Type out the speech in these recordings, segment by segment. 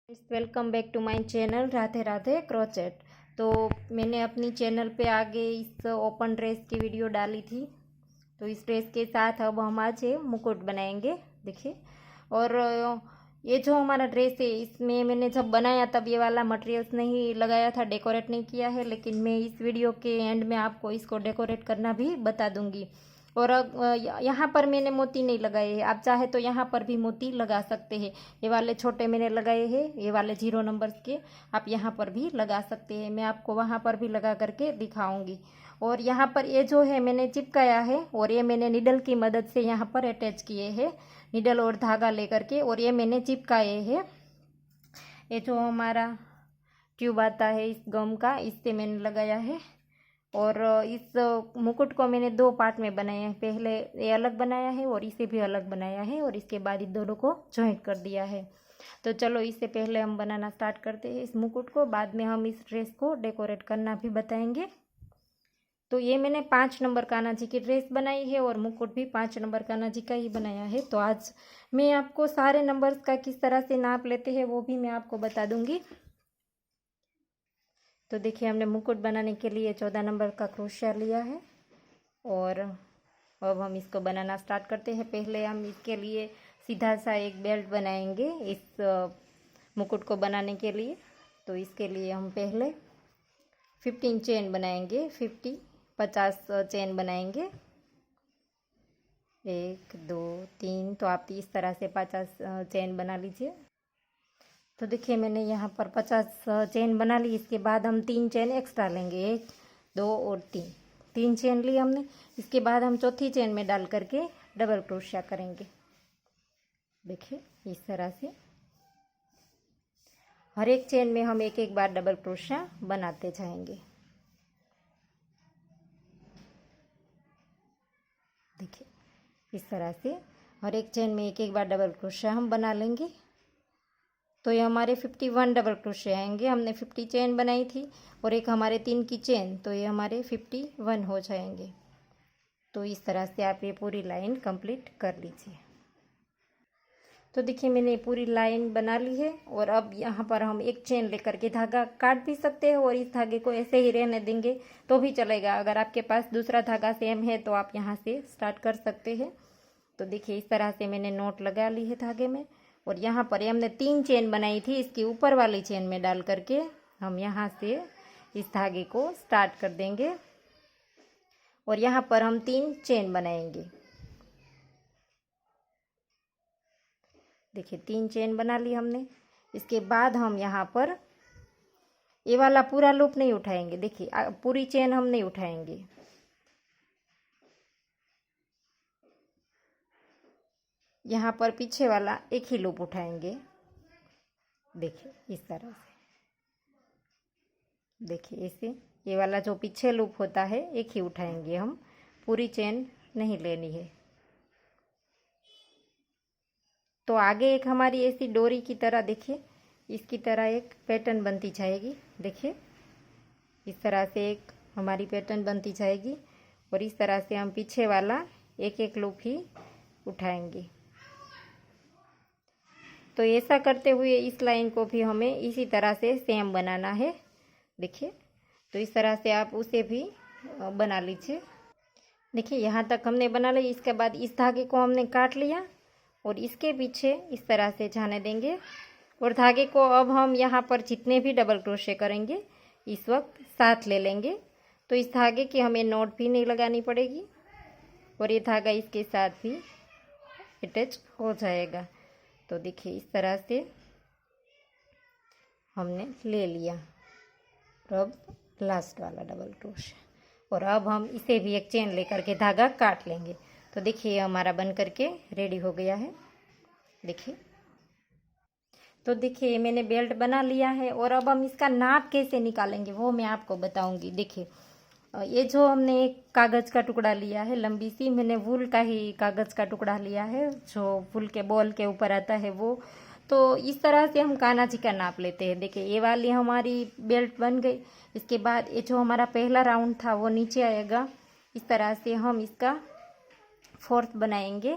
Welcome back to my channel Radhe Radhe crochet. तो मैंने अपनी चैनल पे आगे इस ओपन ड्रेस की वीडियो डाली थी। तो इस ड्रेस के साथ अब हम आज मुकुट बनाएंगे, देखिए। और ये जो हमारा ड्रेस है इसमें मैंने जब बनाया तब ये वाला मटेरियल्स नहीं लगाया था, डेकोरेट नहीं किया है, लेकिन मैं इस वीडियो के एंड में आपको इसको डेकोरेट करना भी बता दूंगी। और यहाँ पर मैंने मोती नहीं लगाए हैं, आप चाहे तो यहाँ पर भी मोती लगा सकते हैं। ये वाले छोटे मैंने लगाए हैं, ये वाले 0 नंबर्स के, आप यहाँ पर भी लगा सकते हैं। मैं आपको वहाँ पर भी लगा करके दिखाऊंगी। और यहाँ पर ये जो है मैंने चिपकाया है, और ये मैंने निडल की मदद से यहाँ पर अटैच किए हैं, निडल और धागा लेकर के, और ये मैंने चिपकाए हैं। ये जो हमारा ट्यूब आता है इस गम का, इससे मैंने लगाया है। और इस मुकुट को मैंने 2 पार्ट में बनाया है, पहले ये अलग बनाया है और इसे भी अलग बनाया है, और इसके बाद इन दोनों को जॉइंट कर दिया है। तो चलो इससे पहले हम बनाना स्टार्ट करते हैं इस मुकुट को, बाद में हम इस ड्रेस को डेकोरेट करना भी बताएंगे। तो ये मैंने 5 नंबर कान्हा जी की ड्रेस बनाई है, और मुकुट भी 5 नंबर कान्हा जी का ही बनाया है। तो आज मैं आपको सारे नंबर्स का किस तरह से नाप लेते हैं वो भी मैं आपको बता दूंगी। तो देखिए हमने मुकुट बनाने के लिए 14 नंबर का क्रोशिया लिया है, और अब हम इसको बनाना स्टार्ट करते हैं। पहले हम इसके लिए सीधा सा एक बेल्ट बनाएंगे इस मुकुट को बनाने के लिए। तो इसके लिए हम पहले 15 चेन बनाएंगे, 50 चेन बनाएंगे। 1 2 3, तो आप इस तरह से 50 चेन बना लीजिए। तो देखिए मैंने यहाँ पर 50 चेन बना ली। इसके बाद हम 3 चेन एक्स्ट्रा लेंगे, 1 2 और 3 चेन ली हमने। इसके बाद हम चौथी चेन में डाल करके डबल क्रोशिया करेंगे। देखिए इस तरह से हर एक चेन में हम एक एक बार डबल क्रोशिया बनाते जाएंगे। देखिए इस तरह से हर एक चेन में एक एक बार डबल क्रोशिया हम बना लेंगे। तो ये हमारे 51 डबल क्रोशिया आएंगे। हमने 50 चेन बनाई थी और एक हमारे 3 की चेन, तो ये हमारे 51 हो जाएंगे। तो इस तरह से आप ये पूरी लाइन कंप्लीट कर लीजिए। तो देखिए मैंने पूरी लाइन बना ली है, और अब यहाँ पर हम एक चेन लेकर के धागा काट भी सकते हैं, और इस धागे को ऐसे ही रहने देंगे तो भी चलेगा। अगर आपके पास दूसरा धागा सेम है तो आप यहाँ से स्टार्ट कर सकते हैं। तो देखिए इस तरह से मैंने नोट लगा ली है धागे में, और यहाँ पर हमने 3 चेन बनाई थी, इसकी ऊपर वाली चेन में डाल करके हम यहाँ से इस धागे को स्टार्ट कर देंगे, और यहाँ पर हम 3 चेन बनाएंगे। देखिए 3 चेन बना ली हमने। इसके बाद हम यहाँ पर ये वाला पूरा लूप नहीं उठाएंगे। देखिए पूरी चेन हम नहीं उठाएंगे, यहाँ पर पीछे वाला एक ही लूप उठाएंगे। देखिए इस तरह से, देखिए ऐसे ये वाला जो पीछे लूप होता है एक ही उठाएंगे हम, पूरी चेन नहीं लेनी है। तो आगे एक हमारी ऐसी डोरी की तरह, देखिए इसकी तरह एक पैटर्न बनती जाएगी। देखिए इस तरह से एक हमारी पैटर्न बनती जाएगी, और इस तरह से हम पीछे वाला एक एक लूप ही उठाएंगे। तो ऐसा करते हुए इस लाइन को भी हमें इसी तरह से सेम बनाना है। देखिए तो इस तरह से आप उसे भी बना लीजिए। देखिए यहाँ तक हमने बना लिया। इसके बाद इस धागे को हमने काट लिया, और इसके पीछे इस तरह से जाने देंगे, और धागे को अब हम यहाँ पर जितने भी डबल क्रोशे करेंगे इस वक्त साथ ले लेंगे। तो इस धागे की हमें नॉट भी नहीं लगानी पड़ेगी, और ये धागा इसके साथ भी अटैच हो जाएगा। तो देखिए इस तरह से हमने ले लिया। अब लास्ट वाला डबल क्रोशे, और अब हम इसे भी एक चेन लेकर के धागा काट लेंगे। तो देखिए हमारा बन करके रेडी हो गया है। देखिए तो देखिए मैंने बेल्ट बना लिया है, और अब हम इसका नाप कैसे निकालेंगे वो मैं आपको बताऊंगी। देखिए ये जो हमने एक कागज़ का टुकड़ा लिया है, लंबी सी, मैंने वूल का ही कागज़ का टुकड़ा लिया है, जो वूल के बॉल के ऊपर आता है वो। तो इस तरह से हम कान्हा जी का नाप लेते हैं। देखिए ये वाली हमारी बेल्ट बन गई। इसके बाद ये जो हमारा पहला राउंड था वो नीचे आएगा। इस तरह से हम इसका 4th बनाएंगे,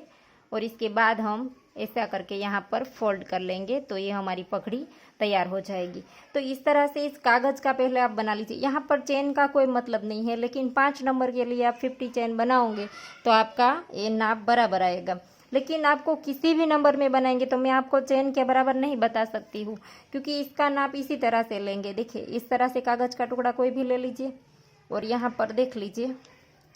और इसके बाद हम ऐसा करके यहाँ पर फोल्ड कर लेंगे तो ये हमारी पगड़ी तैयार हो जाएगी। तो इस तरह से इस कागज़ का पहले आप बना लीजिए। यहाँ पर चेन का कोई मतलब नहीं है, लेकिन 5 नंबर के लिए आप 50 चेन बनाओगे तो आपका ये नाप बराबर आएगा। लेकिन आपको किसी भी नंबर में बनाएंगे तो मैं आपको चेन के बराबर नहीं बता सकती हूँ, क्योंकि इसका नाप इसी तरह से लेंगे। देखिए इस तरह से कागज़ का टुकड़ा कोई भी ले लीजिए और यहाँ पर देख लीजिए,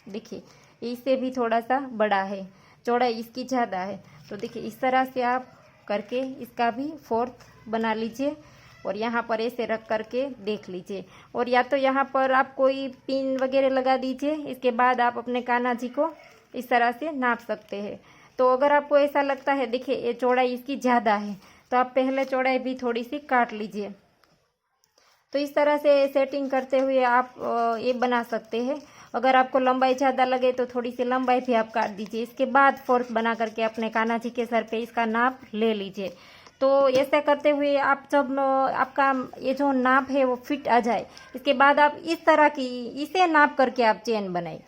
देखिए इससे भी थोड़ा सा बड़ा है, चौड़ाई इसकी ज़्यादा है। तो देखिए इस तरह से आप करके इसका भी 4th बना लीजिए और यहाँ पर ऐसे रख करके देख लीजिए। और या तो यहाँ पर आप कोई पिन वगैरह लगा दीजिए, इसके बाद आप अपने कान्हा जी को इस तरह से नाप सकते हैं। तो अगर आपको ऐसा लगता है, देखिए ये चौड़ाई इसकी ज़्यादा है, तो आप पहले चौड़ाई भी थोड़ी सी काट लीजिए। तो इस तरह से सेटिंग करते हुए आप ये बना सकते हैं। अगर आपको लंबाई ज़्यादा लगे तो थोड़ी सी लंबाई भी आप काट दीजिए। इसके बाद 4th बना करके अपने कान्हा जी के सर पे इसका नाप ले लीजिए। तो ऐसा करते हुए आप जब आपका ये जो नाप है वो फिट आ जाए, इसके बाद आप इस तरह की इसे नाप करके आप चेन बनाए।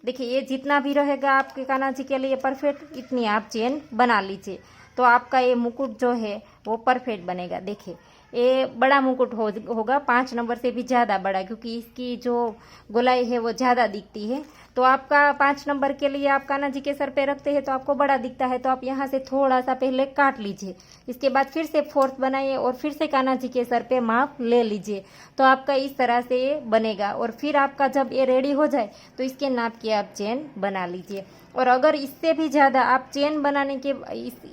देखिए ये जितना भी रहेगा आपके कान्हा जी के लिए परफेक्ट, इतनी आप चेन बना लीजिए तो आपका ये मुकुट जो है वो परफेक्ट बनेगा। देखिए ये बड़ा मुकुट होगा, 5 नंबर से भी ज़्यादा बड़ा, क्योंकि इसकी जो गोलाई है वो ज़्यादा दिखती है। तो आपका 5 नंबर के लिए आप कान्हा जी के सर पे रखते हैं तो आपको बड़ा दिखता है, तो आप यहाँ से थोड़ा सा पहले काट लीजिए। इसके बाद फिर से 4th बनाइए और फिर से कान्हा जी के सर पे माप ले लीजिए। तो आपका इस तरह से ये बनेगा। और फिर आपका जब ये रेडी हो जाए तो इसके नाप की आप चेन बना लीजिए। और अगर इससे भी ज़्यादा आप चेन बनाने के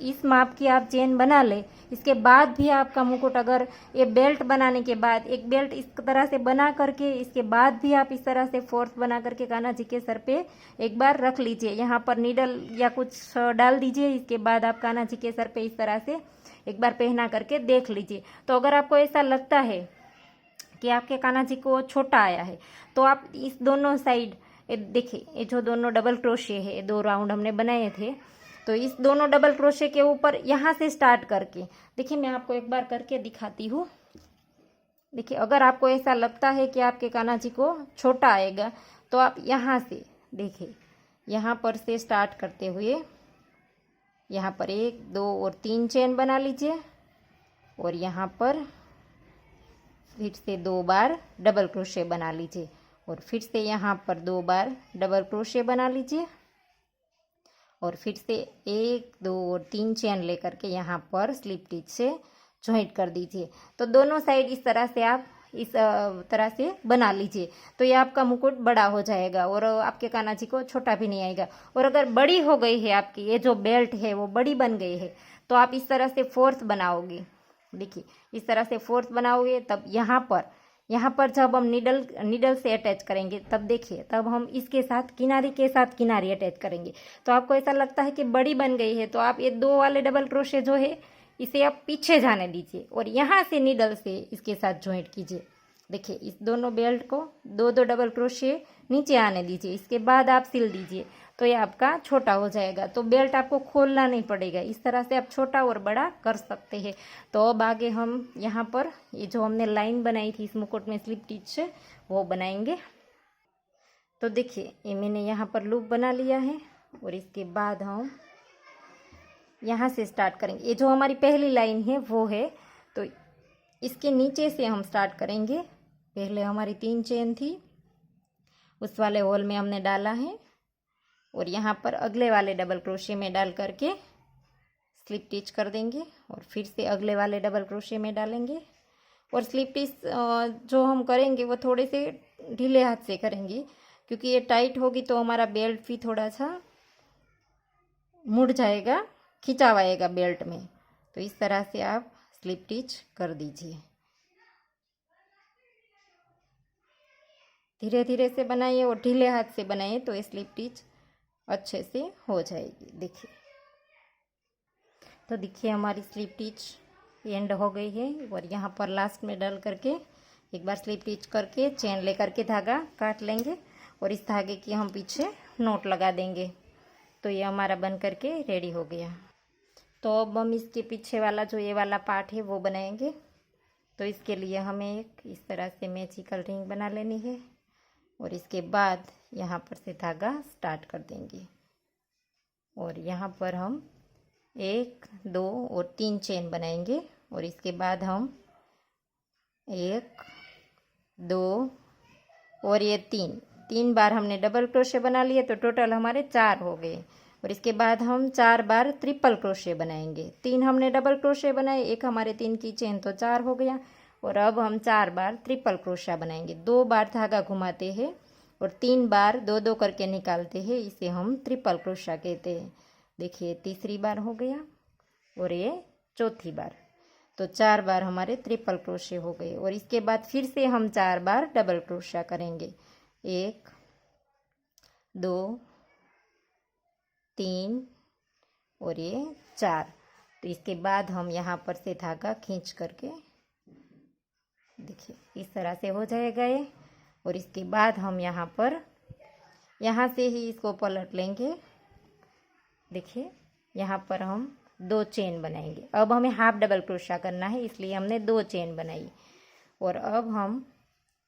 इस माप की आप चेन बना ले, इसके बाद भी आपका मुकुट, अगर ये बेल्ट बनाने के बाद एक बेल्ट इस तरह से बना करके इसके बाद भी आप इस तरह से 4th बना करके कान्हा जी के सर पे एक बार रख लीजिए, यहाँ पर नीडल या कुछ डाल दीजिए। इसके बाद आप कान्हा जी के सर पे इस तरह से एक बार पहना करके देख लीजिए। तो अगर आपको ऐसा लगता है कि आपके कान्हा जी को छोटा आया है तो आप इस दोनों साइड, देखिए ये जो दोनों डबल क्रोशे है, 2 राउंड हमने बनाए थे, तो इस दोनों डबल क्रोशे के ऊपर यहाँ से स्टार्ट करके, देखिए मैं आपको एक बार करके दिखाती हूँ। देखिए अगर आपको ऐसा लगता है कि आपके कान्हा जी को छोटा आएगा तो आप यहाँ से, देखिए यहाँ पर से स्टार्ट करते हुए यहाँ पर 1 2 और 3 चेन बना लीजिए और यहाँ पर फिर से 2 बार डबल क्रोशे बना लीजिए और फिर से यहाँ पर 2 बार डबल क्रोशे बना लीजिए और फिर से 1 2 और 3 चेन लेकर के यहाँ पर स्लिप स्टिच से जॉइंट कर दीजिए। तो दोनों साइड इस तरह से आप इस तरह से बना लीजिए तो ये आपका मुकुट बड़ा हो जाएगा और आपके कान्हा जी को छोटा भी नहीं आएगा। और अगर बड़ी हो गई है आपकी ये जो बेल्ट है वो बड़ी बन गई है तो आप इस तरह से 4th बनाओगे। देखिए इस तरह से 4th बनाओगे, तब यहाँ पर जब हम नीडल से अटैच करेंगे तब देखिए, तब हम इसके साथ किनारी अटैच करेंगे। तो आपको ऐसा लगता है कि बड़ी बन गई है तो आप ये 2 वाले डबल क्रोशे जो है इसे आप पीछे जाने दीजिए और यहाँ से नीडल से इसके साथ जॉइंट कीजिए। देखिए इस दोनों बेल्ट को 2 डबल क्रोशे नीचे आने दीजिए, इसके बाद आप सिल दीजिए तो ये आपका छोटा हो जाएगा। तो बेल्ट आपको खोलना नहीं पड़ेगा, इस तरह से आप छोटा और बड़ा कर सकते हैं। तो अब आगे हम यहाँ पर ये जो हमने लाइन बनाई थी इस मुकुट में स्लिप स्टिच से वो बनाएंगे। तो देखिए ये मैंने यहाँ पर लूप बना लिया है और इसके बाद हम यहाँ से स्टार्ट करेंगे। ये जो हमारी पहली लाइन है वो है, तो इसके नीचे से हम स्टार्ट करेंगे। पहले हमारी 3 चेन थी, उस वाले होल में हमने डाला है और यहाँ पर अगले वाले डबल क्रोशे में डाल करके स्लिप स्टिच कर देंगे और फिर से अगले वाले डबल क्रोशे में डालेंगे। और स्लिप स्टिच जो हम करेंगे वो थोड़े से ढीले हाथ से करेंगे, क्योंकि ये टाइट होगी तो हमारा बेल्ट भी थोड़ा सा मुड़ जाएगा, खिंचाव आएगा बेल्ट में। तो इस तरह से आप स्लिप स्टिच कर दीजिए। धीरे धीरे से बनाइए और ढीले हाथ से बनाइए तो ये स्लिप स्टिच अच्छे से हो जाएगी। देखिए तो देखिए हमारी स्लिप स्टिच एंड हो गई है और यहाँ पर लास्ट में डाल करके एक बार स्लिप स्टिच करके चेन लेकर के धागा काट लेंगे और इस धागे की हम पीछे नोट लगा देंगे। तो ये हमारा बन करके रेडी हो गया। तो अब हम इसके पीछे वाला जो ये वाला पार्ट है वो बनाएंगे। तो इसके लिए हमें एक इस तरह से मैजिकल रिंग बना लेनी है और इसके बाद यहाँ पर से धागा स्टार्ट कर देंगे और यहाँ पर हम 1 2 और 3 चेन बनाएंगे। और इसके बाद हम 1 2 और ये 3 बार हमने डबल क्रोशे बना लिए, तो टोटल हमारे 4 हो गए। और इसके बाद हम 4 बार ट्रिपल क्रोशे बनाएंगे। 3 हमने डबल क्रोशे बनाए, एक हमारे 3 की चेन, तो 4 हो गया। और अब हम 4 बार ट्रिपल क्रोशा बनाएंगे। 2 बार धागा घुमाते हैं और 3 बार 2 2 करके निकालते हैं, इसे हम ट्रिपल क्रोशा कहते हैं। देखिए तीसरी बार हो गया और ये चौथी बार, तो 4 बार हमारे ट्रिपल क्रोशे हो गए। और इसके बाद फिर से हम 4 बार डबल क्रोशा करेंगे। 1 2 3 और ये 4। तो इसके बाद हम यहाँ पर से धागा खींच करके, देखिए इस तरह से हो जाएगा ये। और इसके बाद हम यहाँ पर, यहाँ से ही इसको पलट लेंगे। देखिए यहाँ पर हम 2 चेन बनाएंगे। अब हमें हाफ डबल क्रोशा करना है, इसलिए हमने 2 चेन बनाई। और अब हम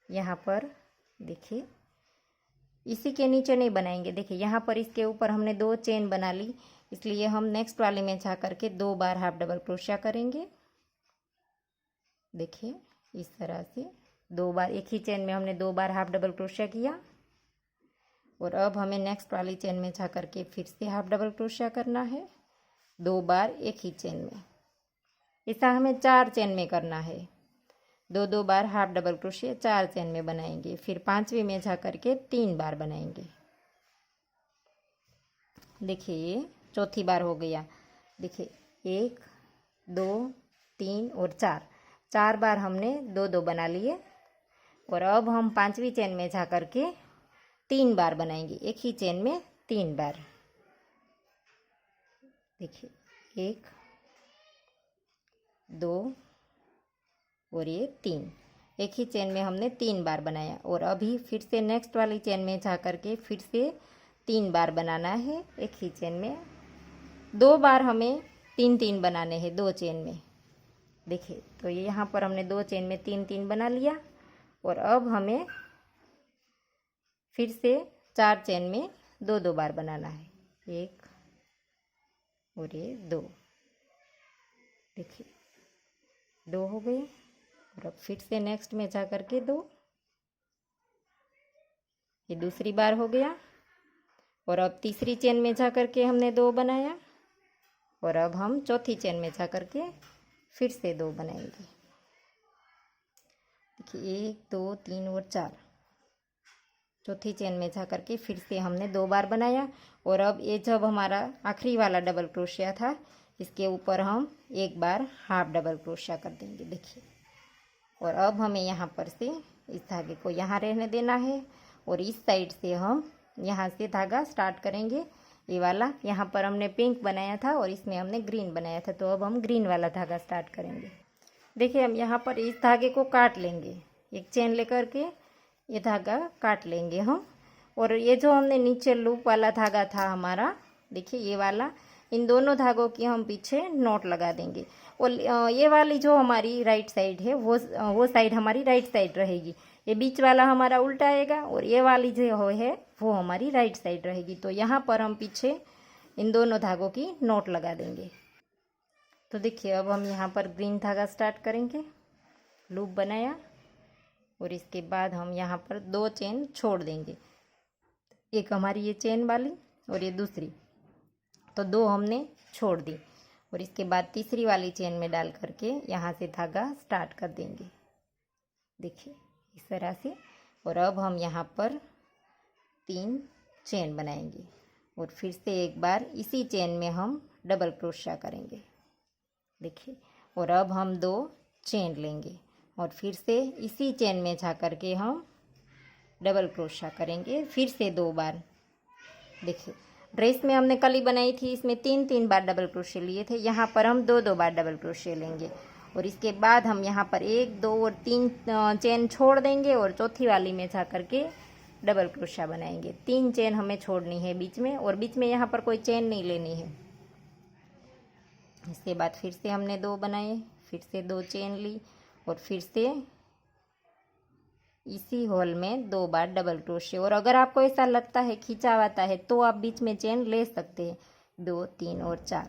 यहाँ पर देखिए इसी के नीचे नहीं बनाएंगे। देखिए यहाँ पर इसके ऊपर हमने 2 चेन बना ली, इसलिए हम नेक्स्ट वाले में जा करके 2 बार हाफ डबल क्रोशा करेंगे। देखिए इस तरह से 2 बार, एक ही चेन में हमने 2 बार हाफ डबल क्रोशा किया। और अब हमें नेक्स्ट वाली चेन में जा करके फिर से हाफ डबल क्रोशा करना है, 2 बार एक ही चेन में। ऐसा हमें 4 चेन में करना है। 2 2 बार हाफ डबल क्रोशे 4 चेन में बनाएंगे। फिर 5वीं में जा करके 3 बार बनाएंगे। देखिए चौथी बार हो गया। देखिए 1 2 3 और 4 बार हमने 2 2 बना लिए। और अब हम 5वीं चेन में जा करके 3 बार बनाएंगे, एक ही चेन में 3 बार। देखिए 1 2 और ये 3, एक ही चेन में हमने 3 बार बनाया। और अभी फिर से नेक्स्ट वाली चेन में जा करके फिर से 3 बार बनाना है, एक ही चेन में। 2 बार हमें 3 3 बनाने हैं 2 चेन में। देखिए तो ये यहाँ पर हमने 2 चेन में 3 3 बना लिया। और अब हमें फिर से 4 चेन में 2 2 बार बनाना है, 1 और ये 2। देखिए 2 हो गए। और अब फिर से नेक्स्ट में जा करके 2, ये दूसरी बार हो गया। और अब तीसरी चेन में जा करके हमने 2 बनाया। और अब हम चौथी चेन में जा करके फिर से 2 बनाएंगे। देखिए 1 2 3 और 4, चौथी चेन में जा करके फिर से हमने 2 बार बनाया। और अब ये जब हमारा आखिरी वाला डबल क्रोशिया था, इसके ऊपर हम 1 बार हाफ डबल क्रोशिया कर देंगे। देखिए और अब हमें यहाँ पर से इस धागे को यहाँ रहने देना है। और इस साइड से हम यहाँ से धागा स्टार्ट करेंगे। ये वाला यहाँ पर हमने पिंक बनाया था और इसमें हमने ग्रीन बनाया था, तो अब हम ग्रीन वाला धागा स्टार्ट करेंगे। देखिए हम यहाँ पर इस धागे को काट लेंगे, एक चेन लेकर के ये धागा काट लेंगे हम। और ये जो हमने नीचे लूप वाला धागा था हमारा, देखिए ये वाला, इन दोनों धागों की हम पीछे नोट लगा देंगे। और ये वाली जो हमारी राइट साइड है वो साइड हमारी राइट साइड रहेगी। ये बीच वाला हमारा उल्टा आएगा और ये वाली जो है वो हमारी राइट साइड रहेगी। तो यहाँ पर हम पीछे इन दोनों धागों की नोट लगा देंगे। तो देखिए अब हम यहाँ पर ग्रीन धागा स्टार्ट करेंगे, लूप बनाया। और इसके बाद हम यहाँ पर 2 चेन छोड़ देंगे, एक हमारी ये चेन वाली और ये दूसरी, तो 2 हमने छोड़ दी। और इसके बाद तीसरी वाली चेन में डाल करके यहाँ से धागा स्टार्ट कर देंगे। देखिए इस तरह से। और अब हम यहाँ पर 3 चेन बनाएंगे और फिर से एक बार इसी चेन में हम डबल क्रोशिया करेंगे। देखिए और अब हम 2 चेन लेंगे और फिर से इसी चेन में जा करके हम डबल क्रोशिया करेंगे, फिर से 2 बार। देखिए ड्रेस में हमने कली बनाई थी, इसमें 3 3 बार डबल क्रोशिया लिए थे, यहाँ पर हम 2 2 बार डबल क्रोशिया लेंगे। और इसके बाद हम यहाँ पर 1 2 और 3 चेन छोड़ देंगे और चौथी वाली में जा करके डबल क्रोशिया बनाएंगे। 3 चेन हमें छोड़नी है बीच में, और बीच में यहाँ पर कोई चेन नहीं लेनी है। इसके बाद फिर से हमने 2 बनाए, फिर से 2 चेन ली और फिर से इसी होल में 2 बार डबल क्रोशिया। और अगर आपको ऐसा लगता है खिंचाव आता है तो आप बीच में चेन ले सकते हैं, 2 3 और 4।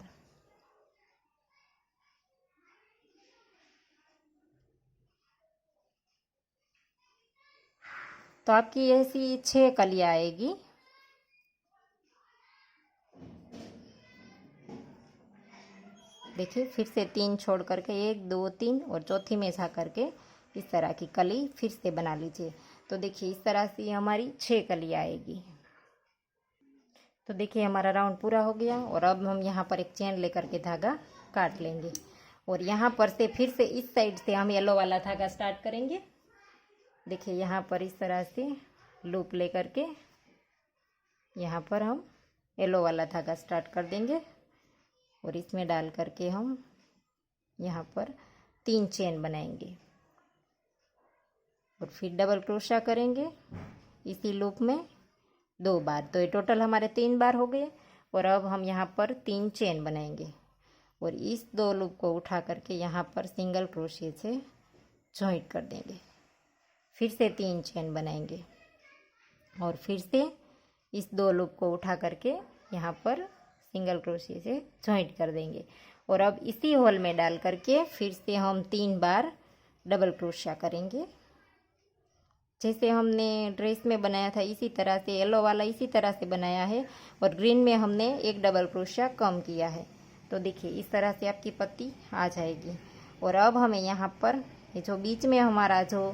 तो आपकी ऐसी 6 कलियाँ आएगी। देखिए फिर से 3 छोड़ करके 1 2 3 और चौथी में जा करके इस तरह की कली फिर से बना लीजिए। तो देखिए इस तरह से हमारी 6 कलियाँ आएगी। तो देखिए हमारा राउंड पूरा हो गया और अब हम यहाँ पर एक चेन लेकर के धागा काट लेंगे और यहाँ पर से फिर से इस साइड से हम येलो वाला धागा स्टार्ट करेंगे। देखिए यहाँ पर इस तरह से लूप ले करके यहाँ पर हम येलो वाला धागा स्टार्ट कर देंगे और इसमें डाल करके हम यहाँ पर 3 चेन बनाएंगे और फिर डबल क्रोशा करेंगे इसी लूप में 2 बार। तो ये टोटल हमारे 3 बार हो गए और अब हम यहाँ पर 3 चेन बनाएंगे और इस 2 लूप को उठा करके यहाँ पर सिंगल क्रोशे से जॉइंट कर देंगे। फिर से 3 चेन बनाएंगे और फिर से इस 2 लूप को उठा करके यहाँ पर सिंगल क्रोशे से जॉइंट कर देंगे और अब इसी होल में डाल करके फिर से हम 3 बार डबल क्रोशा करेंगे। जैसे हमने ड्रेस में बनाया था इसी तरह से येलो वाला इसी तरह से बनाया है और ग्रीन में हमने एक डबल क्रोशा कम किया है। तो देखिए इस तरह से आपकी पत्ती आ जाएगी और अब हमें यहाँ पर ये जो बीच में हमारा जो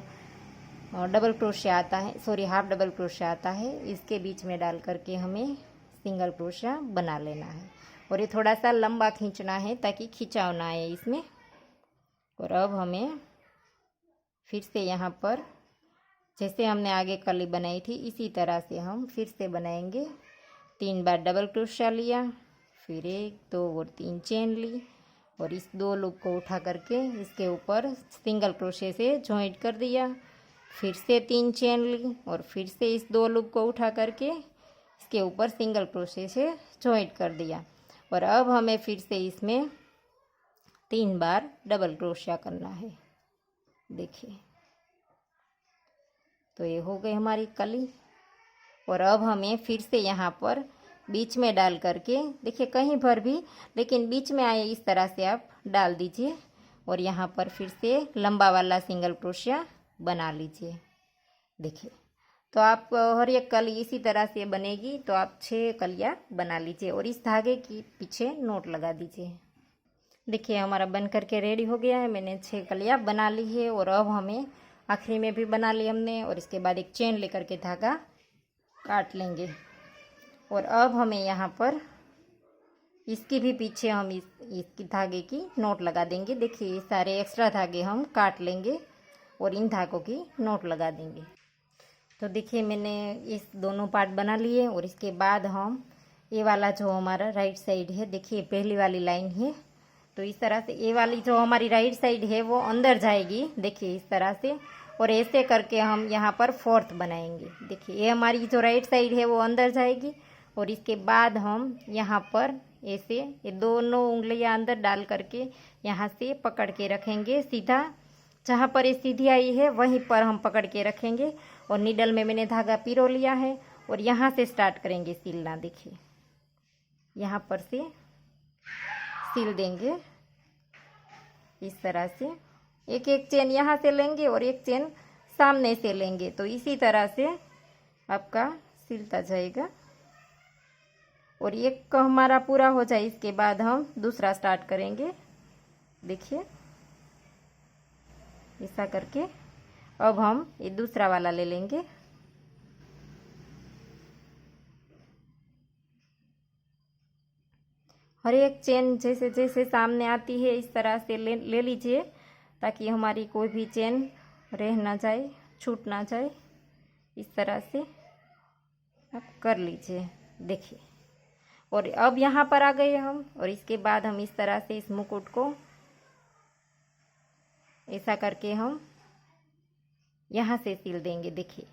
डबल क्रोशा आता है, सॉरी हाफ डबल क्रोशा आता है, इसके बीच में डाल करके हमें सिंगल क्रोशा बना लेना है और ये थोड़ा सा लंबा खींचना है ताकि खिंचाव ना आए इसमें। और अब हमें फिर से यहाँ पर जैसे हमने आगे कली बनाई थी इसी तरह से हम फिर से बनाएंगे। 3 बार डबल क्रोशा लिया, फिर 1 2 और 3 चेन ली और इस 2 लूप को उठा करके इसके ऊपर सिंगल क्रोशे से जॉइंट कर दिया। फिर से 3 चेन ली और फिर से इस 2 लूप को उठा करके इसके ऊपर सिंगल क्रोशे से जॉइंट कर दिया और अब हमें फिर से इसमें 3 बार डबल क्रोशा करना है। देखिए तो ये हो गई हमारी कली और अब हमें फिर से यहाँ पर बीच में डाल करके देखिए कहीं पर भी लेकिन बीच में आए इस तरह से आप डाल दीजिए और यहाँ पर फिर से लंबा वाला सिंगल क्रोशिया बना लीजिए। देखिए तो आप हर एक कली इसी तरह से बनेगी तो आप 6 कलियाँ बना लीजिए और इस धागे की पीछे नोट लगा दीजिए। देखिए हमारा बन करके रेडी हो गया है। मैंने 6 कलियाँ बना ली है और अब हमें आखिरी में भी बना ली हमने और इसके बाद एक चेन लेकर के धागा काट लेंगे और अब हमें यहाँ पर इसके भी पीछे हम इसकी धागे की नोट लगा देंगे। देखिए ये सारे एक्स्ट्रा धागे हम काट लेंगे और इन धागों की नोट लगा देंगे। तो देखिए मैंने इस दोनों पार्ट बना लिए और इसके बाद हम ये वाला जो हमारा राइट साइड है, देखिए पहली वाली लाइन है तो इस तरह से ये वाली जो हमारी राइट साइड है वो अंदर जाएगी। देखिए इस तरह से और ऐसे करके हम यहाँ पर 4th बनाएंगे। देखिए ये हमारी जो राइट साइड है वो अंदर जाएगी और इसके बाद हम यहाँ पर ऐसे ये दोनों उंगलियाँ अंदर डाल करके यहाँ से पकड़ के रखेंगे सीधा। जहाँ पर ये सीधी आई है वहीं पर हम पकड़ के रखेंगे और नीडल में मैंने धागा पिरो लिया है और यहाँ से स्टार्ट करेंगे सिलना। देखिए यहाँ पर से सिल देंगे इस तरह से, एक एक चेन यहाँ से लेंगे और एक चेन सामने से लेंगे तो इसी तरह से आपका सिलता जाएगा और एक हमारा पूरा हो जाए इसके बाद हम दूसरा स्टार्ट करेंगे। देखिए ऐसा करके अब हम ये दूसरा वाला ले लेंगे। हर एक चेन जैसे जैसे सामने आती है इस तरह से ले लीजिए ताकि हमारी कोई भी चेन रह ना जाए, छूट ना जाए। इस तरह से आप कर लीजिए। देखिए और अब यहाँ पर आ गए हम और इसके बाद हम इस तरह से इस मुकुट को ऐसा करके हम यहाँ से सिल देंगे। देखिए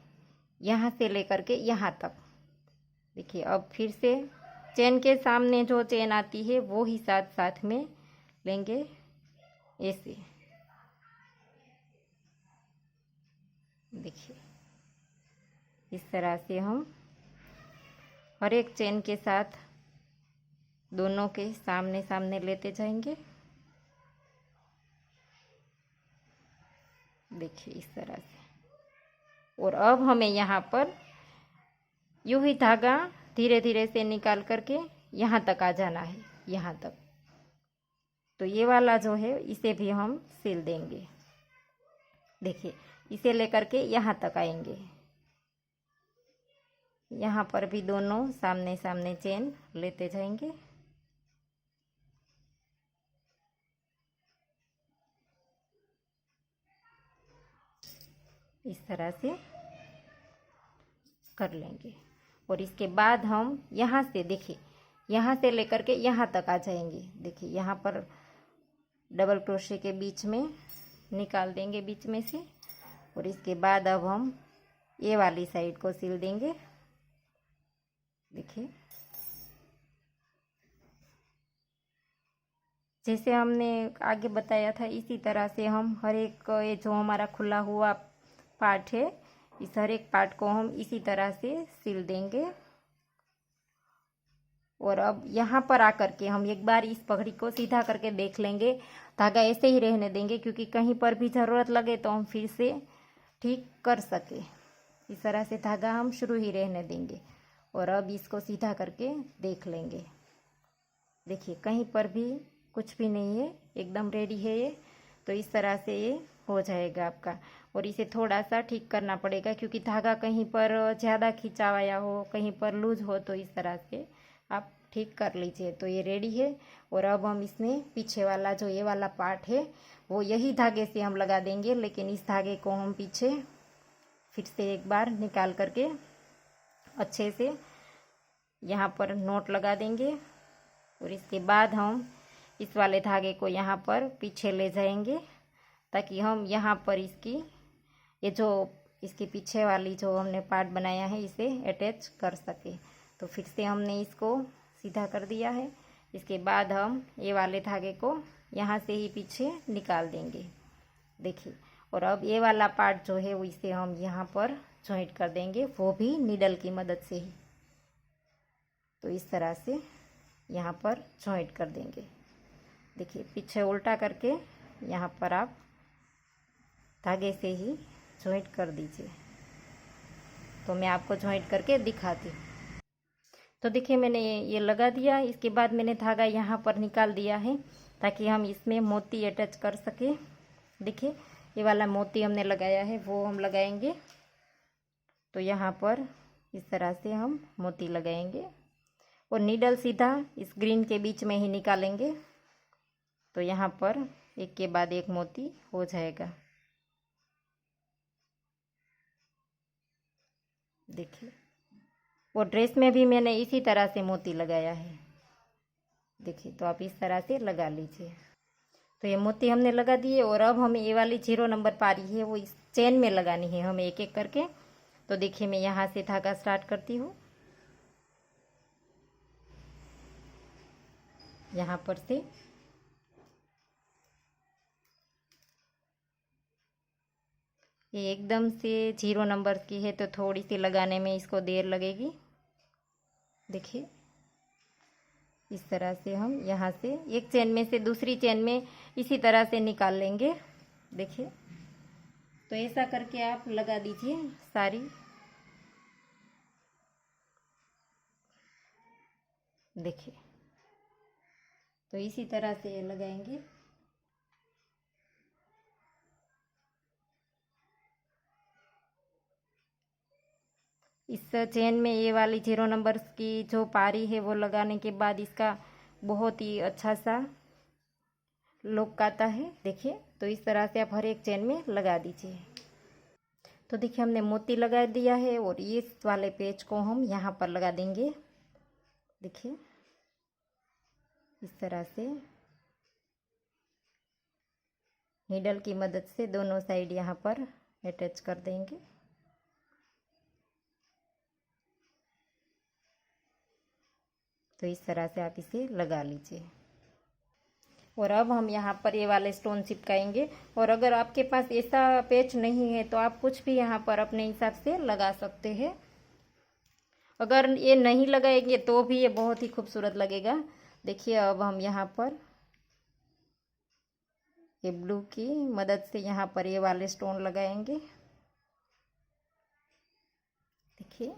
यहाँ से लेकर के यहाँ तक। देखिए अब फिर से चेन के सामने जो चेन आती है वो ही साथ साथ में लेंगे ऐसे। देखिए इस तरह से हम हर एक चेन के साथ दोनों के सामने सामने लेते जाएंगे। देखिए इस तरह से और अब हमें यहाँ पर यूं ही धागा धीरे धीरे से निकाल करके यहाँ तक आ जाना है, यहाँ तक। तो ये वाला जो है इसे भी हम सिल देंगे। देखिए इसे लेकर के यहाँ तक आएंगे। यहाँ पर भी दोनों सामने सामने चेन लेते जाएंगे। इस तरह से कर लेंगे। और इसके बाद हम यहाँ से, देखिए यहाँ से लेकर के यहाँ तक आ जाएंगे। देखिए यहाँ पर डबल क्रोशे के बीच में निकाल देंगे बीच में से। और इसके बाद अब हम ये वाली साइड को सिल देंगे। देखिए जैसे हमने आगे बताया था इसी तरह से हम हर एक ये जो हमारा खुला हुआ पार्ट है, इस हर एक पार्ट को हम इसी तरह से सिल देंगे। और अब यहाँ पर आकर के हम एक बार इस पगड़ी को सीधा करके देख लेंगे। धागा ऐसे ही रहने देंगे क्योंकि कहीं पर भी ज़रूरत लगे तो हम फिर से ठीक कर सके। इस तरह से धागा हम शुरू ही रहने देंगे। और अब इसको सीधा करके देख लेंगे। देखिए कहीं पर भी कुछ भी नहीं है, एकदम रेडी है ये। तो इस तरह से ये हो जाएगा आपका। और इसे थोड़ा सा ठीक करना पड़ेगा क्योंकि धागा कहीं पर ज़्यादा खिंचावाया हो, कहीं पर लूज हो, तो इस तरह से आप ठीक कर लीजिए। तो ये रेडी है। और अब हम इसमें पीछे वाला जो ये वाला पार्ट है वो यही धागे से हम लगा देंगे, लेकिन इस धागे को हम पीछे फिर से एक बार निकाल करके अच्छे से यहाँ पर नोट लगा देंगे। और इसके बाद हम इस वाले धागे को यहाँ पर पीछे ले जाएंगे ताकि हम यहाँ पर इसकी ये जो इसके पीछे वाली जो हमने पार्ट बनाया है इसे अटैच कर सके। तो फिर से हमने इसको सीधा कर दिया है। इसके बाद हम ये वाले धागे को यहाँ से ही पीछे निकाल देंगे। देखिए और अब ये वाला पार्ट जो है वो इसे हम यहाँ पर जॉइंट कर देंगे, वो भी नीडल की मदद से ही। तो इस तरह से यहाँ पर जॉइंट कर देंगे। देखिए पीछे उल्टा करके यहाँ पर आप धागे से ही जॉइंट कर दीजिए। तो मैं आपको जॉइंट करके दिखाती हूँ। तो देखिए मैंने ये लगा दिया। इसके बाद मैंने धागा यहाँ पर निकाल दिया है ताकि हम इसमें मोती अटैच कर सके। देखिए ये वाला मोती हमने लगाया है वो हम लगाएंगे। तो यहाँ पर इस तरह से हम मोती लगाएंगे और नीडल सीधा इस ग्रीन के बीच में ही निकालेंगे। तो यहाँ पर एक के बाद एक मोती हो जाएगा। देखिए वो ड्रेस में भी मैंने इसी तरह से मोती लगाया है। देखिए तो आप इस तरह से लगा लीजिए। तो ये मोती हमने लगा दिए। और अब हमें ये वाली 0 नंबर पारी है वो इस चेन में लगानी है हमें एक एक करके। तो देखिए मैं यहाँ से धागा स्टार्ट करती हूँ। यहाँ पर से ये एकदम से 0 नंबर की है तो थोड़ी सी लगाने में इसको देर लगेगी। देखिए इस तरह से हम यहाँ से एक चेन में से दूसरी चेन में इसी तरह से निकाल लेंगे। देखिए तो ऐसा करके आप लगा दीजिए सारी। देखिए तो इसी तरह से ये लगाएंगे। इस चेन में ये वाली 0 नंबर की जो पारी है वो लगाने के बाद इसका बहुत ही अच्छा सा लुक आता है। देखिए तो इस तरह से आप हर एक चेन में लगा दीजिए। तो देखिए हमने मोती लगा दिया है और इस वाले पेच को हम यहाँ पर लगा देंगे। देखिए इस तरह से नीडल की मदद से दोनों साइड यहाँ पर अटैच कर देंगे। तो इस तरह से आप इसे लगा लीजिए। और अब हम यहाँ पर ये वाले स्टोन चिपकाएंगे। और अगर आपके पास ऐसा पेच नहीं है तो आप कुछ भी यहाँ पर अपने हिसाब से लगा सकते हैं। अगर ये नहीं लगाएंगे तो भी ये बहुत ही खूबसूरत लगेगा। देखिए अब हम यहाँ पर ये ब्लू की मदद से यहाँ पर ये वाले स्टोन लगाएंगे। देखिए।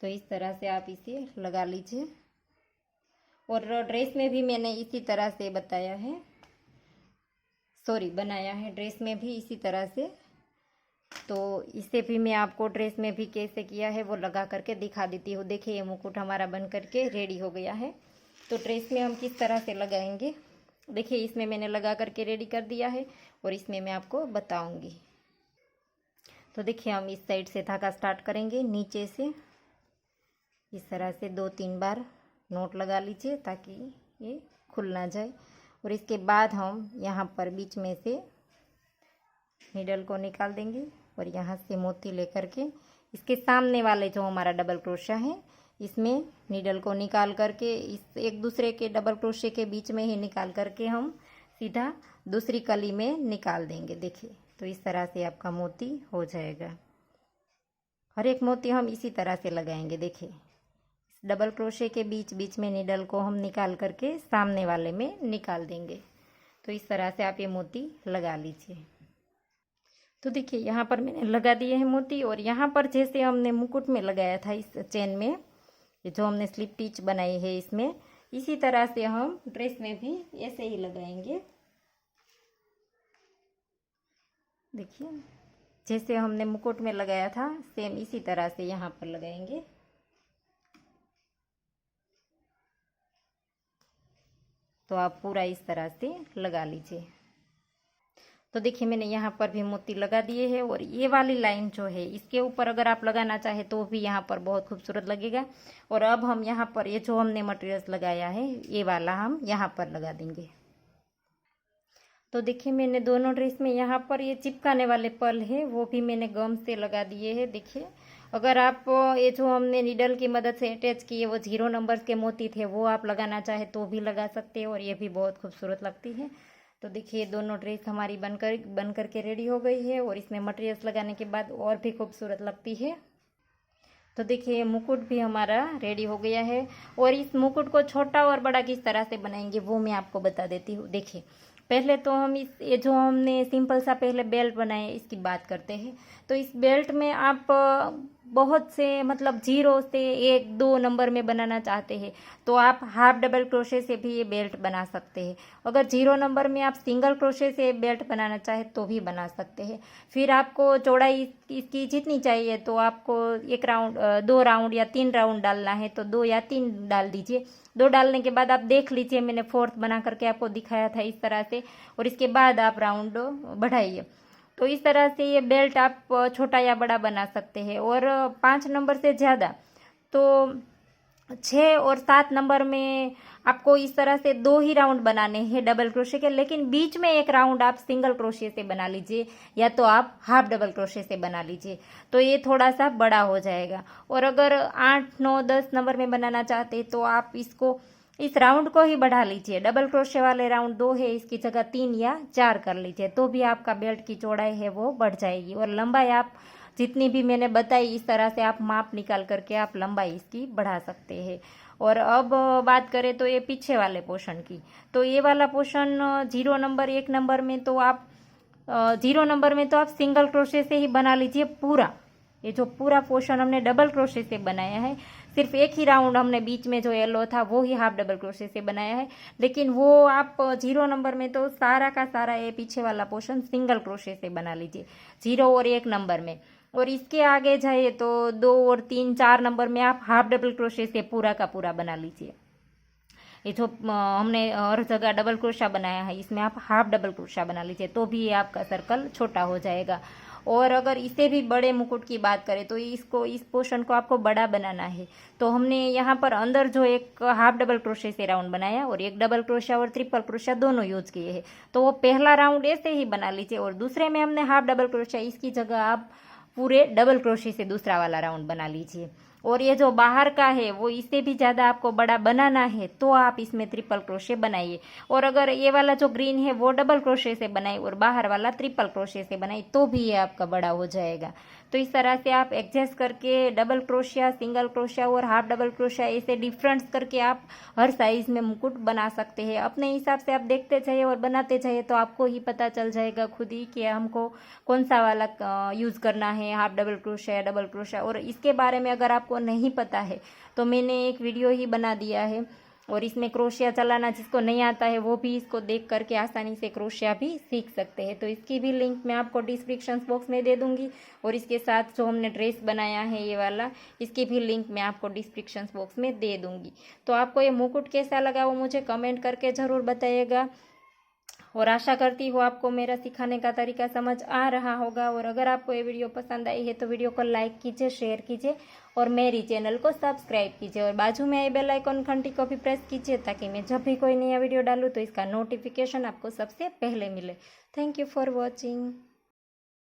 तो इस तरह से आप इसे लगा लीजिए। और ड्रेस में भी मैंने इसी तरह से बताया है, सॉरी बनाया है, ड्रेस में भी इसी तरह से। तो इसे भी मैं आपको ड्रेस में भी कैसे किया है वो लगा करके दिखा देती हूँ। देखिए ये मुकुट हमारा बन करके रेडी हो गया है। तो ड्रेस में हम किस तरह से लगाएंगे, देखिए इसमें मैंने लगा करके रेडी कर दिया है और इसमें मैं आपको बताऊंगी। तो देखिए हम इस साइड से धागा स्टार्ट करेंगे, नीचे से इस तरह से 2-3 बार नोट लगा लीजिए ताकि ये खुल ना जाए। और इसके बाद हम यहाँ पर बीच में से नीडल को निकाल देंगे और यहाँ से मोती लेकर के इसके सामने वाले जो हमारा डबल क्रोशा है इसमें नीडल को निकाल करके इस एक दूसरे के डबल क्रोशे के बीच में ही निकाल करके हम सीधा दूसरी कली में निकाल देंगे। देखिए तो इस तरह से आपका मोती हो जाएगा। हर एक मोती हम इसी तरह से लगाएंगे। देखिए डबल क्रोशे के बीच बीच में नीडल को हम निकाल करके सामने वाले में निकाल देंगे। तो इस तरह से आप ये मोती लगा लीजिए। तो देखिए यहाँ पर मैंने लगा दिए हैं मोती। और यहाँ पर जैसे हमने मुकुट में लगाया था इस चेन में, ये जो हमने स्लिप टिच बनाई है इसमें, इसी तरह से हम ड्रेस में भी ऐसे ही लगाएंगे। देखिए जैसे हमने मुकुट में लगाया था सेम इसी तरह से यहाँ पर लगाएंगे। तो आप पूरा इस तरह से लगा लीजिए। तो देखिए मैंने यहाँ पर भी मोती लगा दिए हैं। और ये वाली लाइन जो है इसके ऊपर अगर आप लगाना चाहे तो भी यहाँ पर बहुत खूबसूरत लगेगा। और अब हम यहाँ पर ये जो हमने मटेरियल्स लगाया है ये वाला हम यहाँ पर लगा देंगे। तो देखिए मैंने दोनों ड्रेस में यहाँ पर ये चिपकाने वाले पर्ल है वो भी मैंने गम से लगा दिए हैं। देखिए अगर आप ये जो हमने नीडल की मदद से अटैच किए वो 0 नंबर के मोती थे वो आप लगाना चाहे तो भी लगा सकते हैं और ये भी बहुत खूबसूरत लगती है। तो देखिए दोनों ड्रेस हमारी बन करके रेडी हो गई है और इसमें मटेरियल्स लगाने के बाद और भी खूबसूरत लगती है। तो देखिए मुकुट भी हमारा रेडी हो गया है। और इस मुकुट को छोटा और बड़ा किस तरह से बनाएंगे वो मैं आपको बता देती हूँ। देखिए पहले तो हम ये जो हमने सिंपल सा पहले बेल्ट बनाया इसकी बात करते हैं। तो इस बेल्ट में आप बहुत से मतलब 0 से 1-2 नंबर में बनाना चाहते हैं तो आप हाफ डबल क्रोशे से भी ये बेल्ट बना सकते हैं। अगर 0 नंबर में आप सिंगल क्रोशे से बेल्ट बनाना चाहे तो भी बना सकते हैं। फिर आपको चौड़ाई इसकी जितनी चाहिए तो आपको 1 राउंड 2 राउंड या 3 राउंड डालना है तो 2 या 3 डाल दीजिए। 2 डालने के बाद आप देख लीजिए, मैंने 4th बना करके आपको दिखाया था इस तरह से। और इसके बाद आप राउंड बढ़ाइए। तो इस तरह से ये बेल्ट आप छोटा या बड़ा बना सकते हैं। और 5 नंबर से ज़्यादा तो 6 और 7 नंबर में आपको इस तरह से 2 ही राउंड बनाने हैं डबल क्रोशे के, लेकिन बीच में 1 राउंड आप सिंगल क्रोशे से बना लीजिए या तो आप हाफ डबल क्रोशे से बना लीजिए तो ये थोड़ा सा बड़ा हो जाएगा। और अगर 8, 9, 10 नंबर में बनाना चाहते हैं तो आप इस राउंड को ही बढ़ा लीजिए। डबल क्रोशे वाले राउंड 2 है, इसकी जगह 3 या 4 कर लीजिए तो भी आपका बेल्ट की चौड़ाई है वो बढ़ जाएगी। और लंबाई आप जितनी भी मैंने बताई इस तरह से आप माप निकाल करके आप लंबाई इसकी बढ़ा सकते हैं। और अब बात करें तो ये पीछे वाले पोर्शन की, तो ये वाला पोर्शन 0 नंबर 1 नंबर में तो आप 0 नंबर में तो आप सिंगल क्रोशे से ही बना लीजिए पूरा। ये जो पूरा पोर्शन हमने डबल क्रोशे से बनाया है, सिर्फ 1 ही राउंड हमने बीच में जो येलो था वो ही हाफ डबल क्रोशे से बनाया है। लेकिन वो आप 0 नंबर में तो सारा का सारा ये पीछे वाला पोर्शन सिंगल क्रोशे से बना लीजिए 0 और 1 नंबर में। और इसके आगे जाइए तो 2 और 3, 4 नंबर में आप हाफ डबल क्रोशे से पूरा का पूरा बना लीजिए। ये जो हमने हर जगह डबल क्रोशा बनाया है इसमें आप हाफ डबल क्रोशा बना लीजिए तो भी ये आपका सर्कल छोटा हो जाएगा। और अगर इसे भी बड़े मुकुट की बात करें तो इस पोर्शन को आपको बड़ा बनाना है तो हमने यहाँ पर अंदर जो एक हाफ डबल क्रोशे से राउंड बनाया और एक डबल क्रोशा और ट्रिपल क्रोशा दोनों यूज किए हैं तो वो पहला राउंड ऐसे ही बना लीजिए। और दूसरे में हमने हाफ डबल क्रोशा, इसकी जगह आप पूरे डबल क्रोशे से दूसरा वाला राउंड बना लीजिए। और ये जो बाहर का है वो इससे भी ज़्यादा आपको बड़ा बनाना है तो आप इसमें ट्रिपल क्रोशे बनाइए। और अगर ये वाला जो ग्रीन है वो डबल क्रोशे से बनाए और बाहर वाला ट्रिपल क्रोशे से बनाए तो भी ये आपका बड़ा हो जाएगा। तो इस तरह से आप एडजस्ट करके डबल क्रोशिया, सिंगल क्रोशिया और हाफ डबल क्रोशिया ऐसे डिफरेंस करके आप हर साइज़ में मुकुट बना सकते हैं। अपने हिसाब से आप देखते जाइए और बनाते जाइए तो आपको ही पता चल जाएगा खुद ही कि हमको कौन सा वाला यूज़ करना है, half double crochet, double crochet. और इसके बारे में अगर आपको नहीं पता है तो मैंने एक वीडियो ही बना दिया है, और इसमें क्रोशिया चलाना जिसको नहीं आता है वो भी इसको देख करके आसानी से क्रोशिया भी सीख सकते हैं। तो इसकी भी लिंक मैं आपको डिस्क्रिप्शन बॉक्स में दे दूंगी, और इसके साथ जो हमने ड्रेस बनाया है ये वाला, इसकी भी लिंक मैं आपको डिस्क्रिप्शन बॉक्स में दे दूंगी। तो आपको ये मुकुट कैसा लगा वो मुझे कमेंट करके ज़रूर बताइएगा, और आशा करती हूँ आपको मेरा सिखाने का तरीका समझ आ रहा होगा। और अगर आपको ये वीडियो पसंद आई है तो वीडियो को लाइक कीजिए, शेयर कीजिए और मेरी चैनल को सब्सक्राइब कीजिए, और बाजू में ये बेल आइकन घंटी को भी प्रेस कीजिए ताकि मैं जब भी कोई नया वीडियो डालूँ तो इसका नोटिफिकेशन आपको सबसे पहले मिले। Thank you for watching.